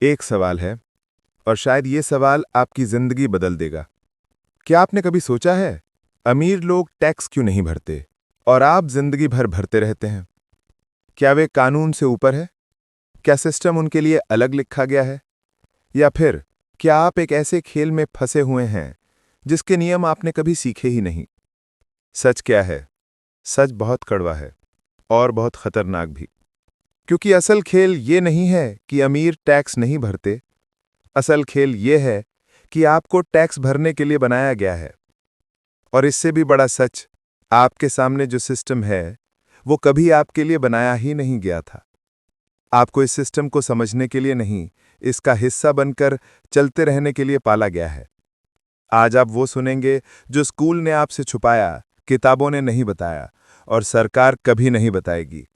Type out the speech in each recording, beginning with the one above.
एक सवाल है, और शायद ये सवाल आपकी जिंदगी बदल देगा। क्या आपने कभी सोचा है, अमीर लोग टैक्स क्यों नहीं भरते और आप जिंदगी भर भरते रहते हैं? क्या वे कानून से ऊपर है? क्या सिस्टम उनके लिए अलग लिखा गया है? या फिर क्या आप एक ऐसे खेल में फंसे हुए हैं जिसके नियम आपने कभी सीखे ही नहीं? सच क्या है? सच बहुत कड़वा है और बहुत खतरनाक भी। क्योंकि असल खेल ये नहीं है कि अमीर टैक्स नहीं भरते। असल खेल ये है कि आपको टैक्स भरने के लिए बनाया गया है। और इससे भी बड़ा सच, आपके सामने जो सिस्टम है वो कभी आपके लिए बनाया ही नहीं गया था। आपको इस सिस्टम को समझने के लिए नहीं, इसका हिस्सा बनकर चलते रहने के लिए पाला गया है। आज आप वो सुनेंगे जो स्कूल ने आपसे छुपाया, किताबों ने नहीं बताया और सरकार कभी नहीं बताएगी।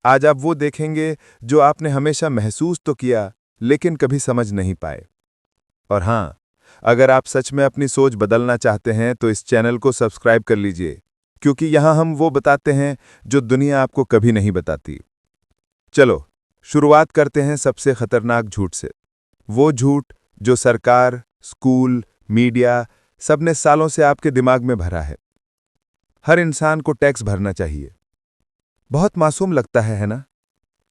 आज आप वो देखेंगे जो आपने हमेशा महसूस तो किया लेकिन कभी समझ नहीं पाए। और हाँ, अगर आप सच में अपनी सोच बदलना चाहते हैं तो इस चैनल को सब्सक्राइब कर लीजिए, क्योंकि यहाँ हम वो बताते हैं जो दुनिया आपको कभी नहीं बताती। चलो शुरुआत करते हैं सबसे खतरनाक झूठ से। वो झूठ जो सरकार, स्कूल, मीडिया सबने सालों से आपके दिमाग में भरा है। हर इंसान को टैक्स भरना चाहिए। बहुत मासूम लगता है ना?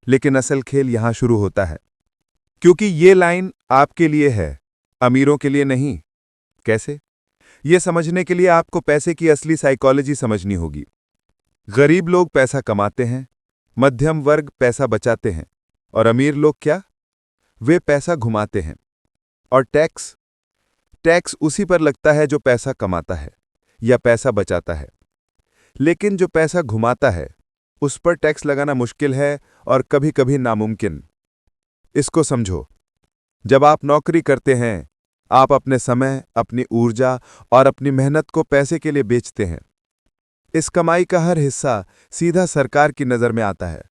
लेकिन असल खेल यहां शुरू होता है, क्योंकि ये लाइन आपके लिए है, अमीरों के लिए नहीं। कैसे? ये समझने के लिए आपको पैसे की असली साइकोलॉजी समझनी होगी। गरीब लोग पैसा कमाते हैं, मध्यम वर्ग पैसा बचाते हैं, और अमीर लोग क्या? वे पैसा घुमाते हैं। और टैक्स टैक्स उसी पर लगता है जो पैसा कमाता है या पैसा बचाता है। लेकिन जो पैसा घुमाता है उस पर टैक्स लगाना मुश्किल है और कभी-कभी नामुमकिन। इसको समझो। जब आप नौकरी करते हैं, आप अपने समय, अपनी ऊर्जा और अपनी मेहनत को पैसे के लिए बेचते हैं। इस कमाई का हर हिस्सा सीधा सरकार की नजर में आता है।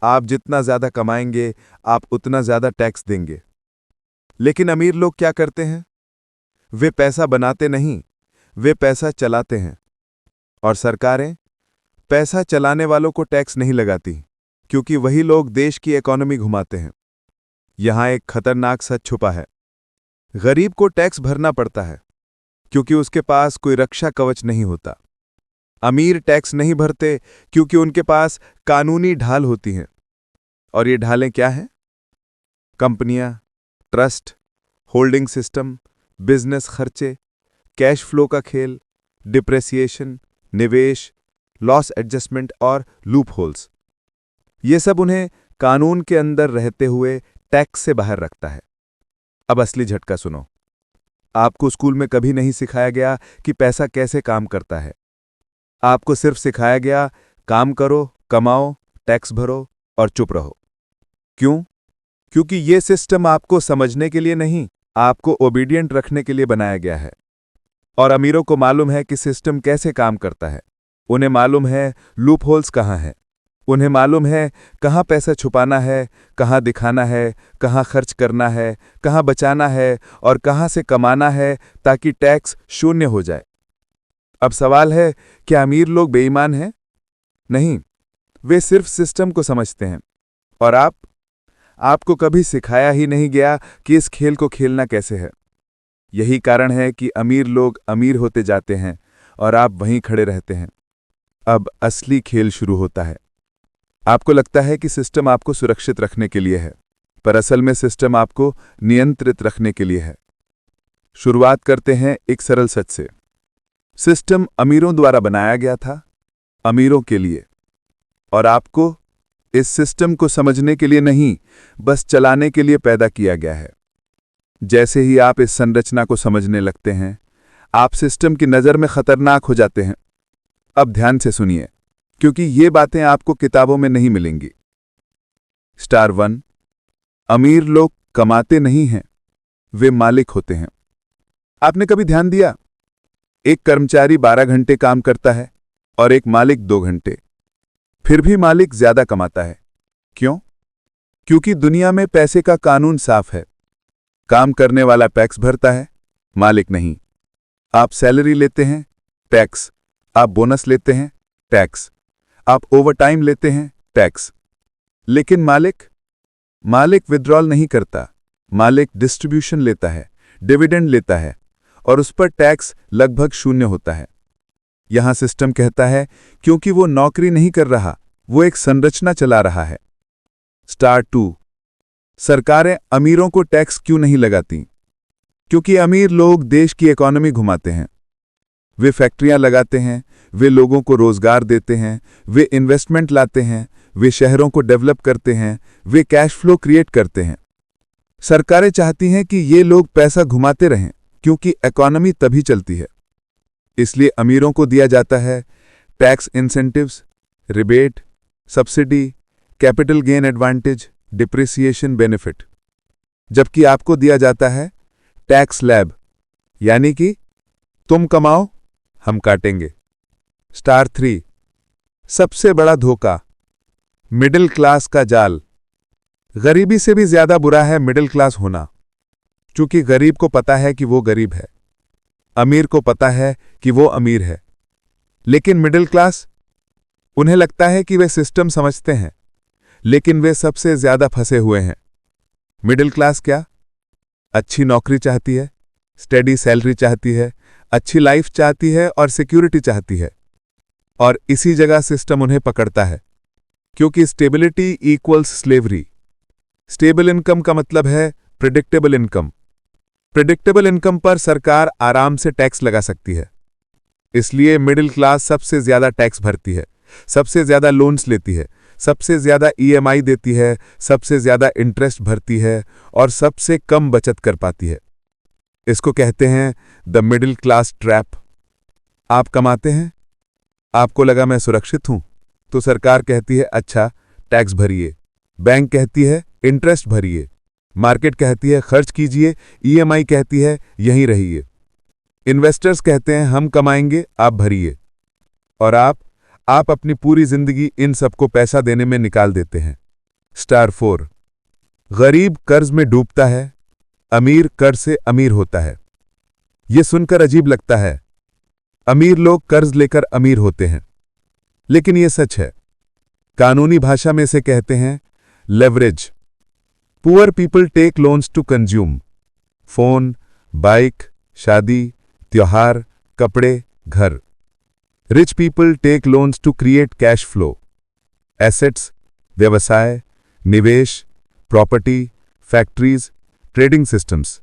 आप जितना ज्यादा कमाएंगे, आप उतना ज्यादा टैक्स देंगे। लेकिन अमीर लोग क्या करते हैं? वे पैसा बनाते नहीं, वे पैसा चलाते हैं। और सरकारें पैसा चलाने वालों को टैक्स नहीं लगाती, क्योंकि वही लोग देश की इकोनॉमी घुमाते हैं। यहां एक खतरनाक सच छुपा है। गरीब को टैक्स भरना पड़ता है क्योंकि उसके पास कोई रक्षा कवच नहीं होता। अमीर टैक्स नहीं भरते क्योंकि उनके पास कानूनी ढाल होती हैं। और ये ढालें क्या हैं? कंपनियां, ट्रस्ट, होल्डिंग सिस्टम, बिजनेस खर्चे, कैश फ्लो का खेल, डिप्रेसिएशन, निवेश, लॉस एडजस्टमेंट और लूप होल्स। ये सब उन्हें कानून के अंदर रहते हुए टैक्स से बाहर रखता है। अब असली झटका सुनो। आपको स्कूल में कभी नहीं सिखाया गया कि पैसा कैसे काम करता है। आपको सिर्फ सिखाया गया, काम करो, कमाओ, टैक्स भरो और चुप रहो। क्यों? क्योंकि ये सिस्टम आपको समझने के लिए नहीं, आपको ओबीडिएंट रखने के लिए बनाया गया है। और अमीरों को मालूम है कि सिस्टम कैसे काम करता है। उन्हें मालूम है लूप होल्स कहाँ हैं। उन्हें मालूम है कहाँ पैसा छुपाना है, कहाँ दिखाना है, कहाँ खर्च करना है, कहाँ बचाना है और कहाँ से कमाना है ताकि टैक्स शून्य हो जाए। अब सवाल है, क्या अमीर लोग बेईमान हैं? नहीं, वे सिर्फ सिस्टम को समझते हैं। और आपको कभी सिखाया ही नहीं गया कि इस खेल को खेलना कैसे है। यही कारण है कि अमीर लोग अमीर होते जाते हैं और आप वहीं खड़े रहते हैं। अब असली खेल शुरू होता है। आपको लगता है कि सिस्टम आपको सुरक्षित रखने के लिए है, पर असल में सिस्टम आपको नियंत्रित रखने के लिए है। शुरुआत करते हैं एक सरल सच से। सिस्टम अमीरों द्वारा बनाया गया था, अमीरों के लिए। और आपको इस सिस्टम को समझने के लिए नहीं, बस चलाने के लिए पैदा किया गया है। जैसे ही आप इस संरचना को समझने लगते हैं, आप सिस्टम की नज़र में खतरनाक हो जाते हैं। अब ध्यान से सुनिए, क्योंकि ये बातें आपको किताबों में नहीं मिलेंगी। स्टार 1, अमीर लोग कमाते नहीं हैं, वे मालिक होते हैं। आपने कभी ध्यान दिया? एक कर्मचारी 12 घंटे काम करता है और एक मालिक 2 घंटे। फिर भी मालिक ज्यादा कमाता है। क्यों? क्योंकि दुनिया में पैसे का कानून साफ है। काम करने वाला टैक्स भरता है, मालिक नहीं। आप सैलरी लेते हैं, टैक्स। आप बोनस लेते हैं, टैक्स। आप ओवरटाइम लेते हैं, टैक्स। लेकिन मालिक विड्रॉल नहीं करता, मालिक डिस्ट्रीब्यूशन लेता है, डिविडेंड लेता है और उस पर टैक्स लगभग शून्य होता है। यहां सिस्टम कहता है क्योंकि वो नौकरी नहीं कर रहा, वो एक संरचना चला रहा है। स्टार 2, सरकारें अमीरों को टैक्स क्यों नहीं लगाती? क्योंकि अमीर लोग देश की इकोनॉमी घुमाते हैं। वे फैक्ट्रियां लगाते हैं, वे लोगों को रोजगार देते हैं, वे इन्वेस्टमेंट लाते हैं, वे शहरों को डेवलप करते हैं, वे कैश फ्लो क्रिएट करते हैं। सरकारें चाहती हैं कि ये लोग पैसा घुमाते रहें क्योंकि इकोनॉमी तभी चलती है। इसलिए अमीरों को दिया जाता है tax incentives, rebate, subsidy, capital gain advantage, depreciation benefit, जबकि आपको दिया जाता है टैक्स लैब, यानी कि तुम कमाओ हम काटेंगे। स्टार 3, सबसे बड़ा धोखा, मिडिल क्लास का जाल। गरीबी से भी ज्यादा बुरा है मिडिल क्लास होना, क्योंकि गरीब को पता है कि वो गरीब है, अमीर को पता है कि वो अमीर है, लेकिन मिडिल क्लास, उन्हें लगता है कि वे सिस्टम समझते हैं, लेकिन वे सबसे ज्यादा फंसे हुए हैं। मिडिल क्लास क्या? अच्छी नौकरी चाहती है, स्टेडी सैलरी चाहती है, अच्छी लाइफ चाहती है और सिक्योरिटी चाहती है, और इसी जगह सिस्टम उन्हें पकड़ता है, क्योंकि stability equals slavery. Stable income का मतलब है प्रिडिक्टेबल इनकम। प्रिडिक्टेबल इनकम पर सरकार आराम से टैक्स लगा सकती है, इसलिए मिडिल क्लास सबसे ज्यादा टैक्स भरती है, सबसे ज्यादा लोन्स लेती है, सबसे ज्यादा ईएमआई देती है, सबसे ज्यादा इंटरेस्ट भरती है और सबसे कम बचत कर पाती है। इसको कहते हैं द मिडिल क्लास ट्रैप। आप कमाते हैं, आपको लगा मैं सुरक्षित हूं, तो सरकार कहती है अच्छा टैक्स भरिए, बैंक कहती है इंटरेस्ट भरिए, मार्केट कहती है खर्च कीजिए, ईएमआई कहती है यहीं रहिए, इन्वेस्टर्स कहते हैं हम कमाएंगे आप भरिए, और आप अपनी पूरी जिंदगी इन सबको पैसा देने में निकाल देते हैं। स्टार 4, गरीब कर्ज में डूबता है, अमीर कर्ज से अमीर होता है। यह सुनकर अजीब लगता है, अमीर लोग कर्ज लेकर अमीर होते हैं, लेकिन यह सच है। कानूनी भाषा में इसे कहते हैं leverage. Poor people take loans to consume, phone, bike, शादी, त्योहार, कपड़े, घर। Rich people take loans to create cash flow, assets, व्यवसाय, निवेश, प्रॉपर्टी, फैक्ट्रीज, ट्रेडिंग सिस्टम्स।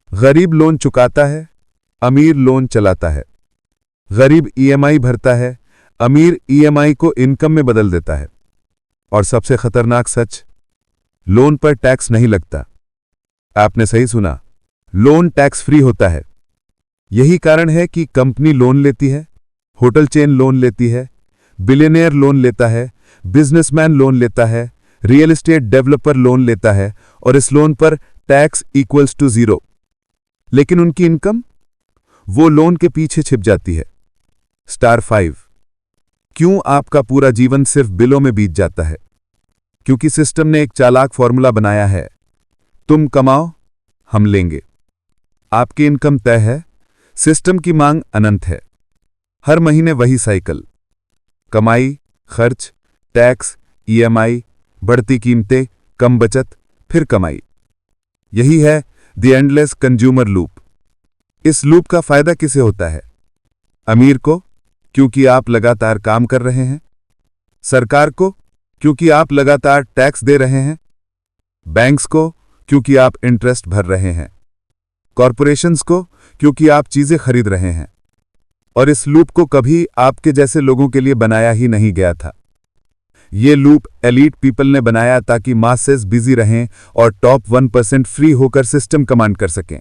गरीब लोन चुकाता है, अमीर लोन चलाता है। गरीब ईएमआई भरता है, अमीर ईएमआई को इनकम में बदल देता है। और सबसे खतरनाक सच, लोन पर टैक्स नहीं लगता। आपने सही सुना, लोन टैक्स फ्री होता है। यही कारण है कि कंपनी लोन लेती है, होटल चेन लोन लेती है, बिलियनियर लोन लेता है, बिजनेसमैन लोन लेता है, रियल एस्टेट डेवलपर लोन लेता है, और इस लोन पर टैक्स इक्वल्स टू 0। लेकिन उनकी इनकम वो लोन के पीछे छिप जाती है। स्टार 5, क्यों आपका पूरा जीवन सिर्फ बिलों में बीत जाता है? क्योंकि सिस्टम ने एक चालाक फॉर्मूला बनाया है, तुम कमाओ हम लेंगे। आपकी इनकम तय है, सिस्टम की मांग अनंत है। हर महीने वही साइकिल, कमाई, खर्च, टैक्स, ईएमआई, बढ़ती कीमतें, कम बचत, फिर कमाई। यही है द एंडलेस कंज्यूमर लूप। इस लूप का फायदा किसे होता है? अमीर को, क्योंकि आप लगातार काम कर रहे हैं। सरकार को, क्योंकि आप लगातार टैक्स दे रहे हैं। बैंक्स को, क्योंकि आप इंटरेस्ट भर रहे हैं। कॉरपोरेशंस को, क्योंकि आप चीजें खरीद रहे हैं। और इस लूप को कभी आपके जैसे लोगों के लिए बनाया ही नहीं गया था। ये लूप एलीट पीपल ने बनाया ताकि मासेस बिजी रहें और टॉप 1% फ्री होकर सिस्टम कमांड कर सकें।